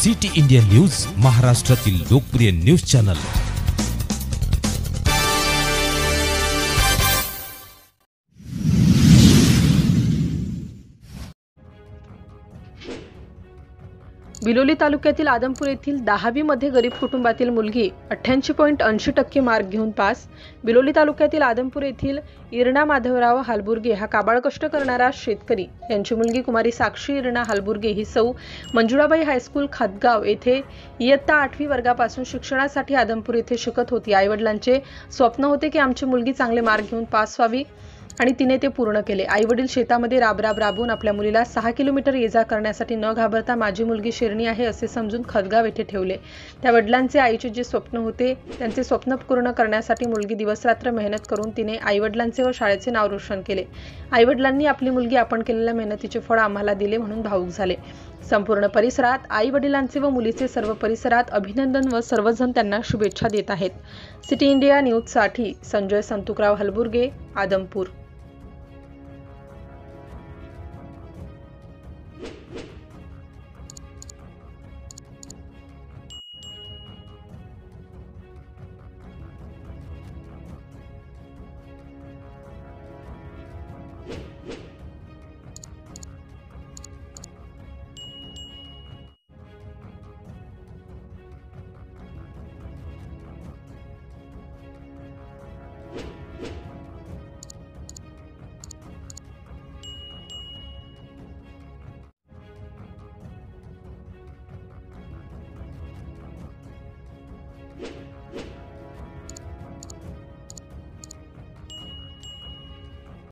City India news, महाराष्ट्रातील लोकप्रिय news channel. Biloli तालुक्यातील आदमपूर येथील 10वी मध्ये गरीब कुटुंबातील मुलगी 88.80% मार्क घेऊन पास। बिलोली तालुक्यातील आदमपूर येथील इरणा माधवराव हालबुर्गे हा काबाड कष्ट करणारा शेतकरी यांची मुलगी कुमारी साक्षी इरणा हालबुर्गे ही सौ मंजुळाबाई हायस्कूल खातगाव येथे इयत्ता 8वी वर्गापासून शिक्षणासाठी आदमपूर येथे शिकत होती। आईवडिलांचे स्वप्न होते की आमची मुलगी चांगले मार्क घेऊन पास व्हावी आणि तिने ते पूर्ण केले। आईवडील शेतामध्ये राबून आपल्या मुलीला 6 किलोमीटर ये-जा करण्यासाठी न घाबरता माझी मुलगी शिरणी आहे असे समजून खतगाव येथे ठेवले। त्या वडिलांचे आईचे जे स्वप्न होते त्यांचे स्वप्न पूर्ण करण्यासाठी मुलगी दिवसरात्र मेहनत करून तिने आईवडिलांचे व शाळेचे नाव रोशन केले। आईवडिलांनी आपली मुलगी आपण केलेल्या मेहनतीचे फळ आम्हाला दिले म्हणून भावुक झाले। संपूर्ण परिसरात आई-वडिलांचे व मुलीचे सर्व परिसरात अभिनंदन व सर्वजण त्यांना शुभेच्छा देत आहेत। सिटी इंडिया न्यूज साठी संजय संतुकराव हलबुर्गे, आदमपूर।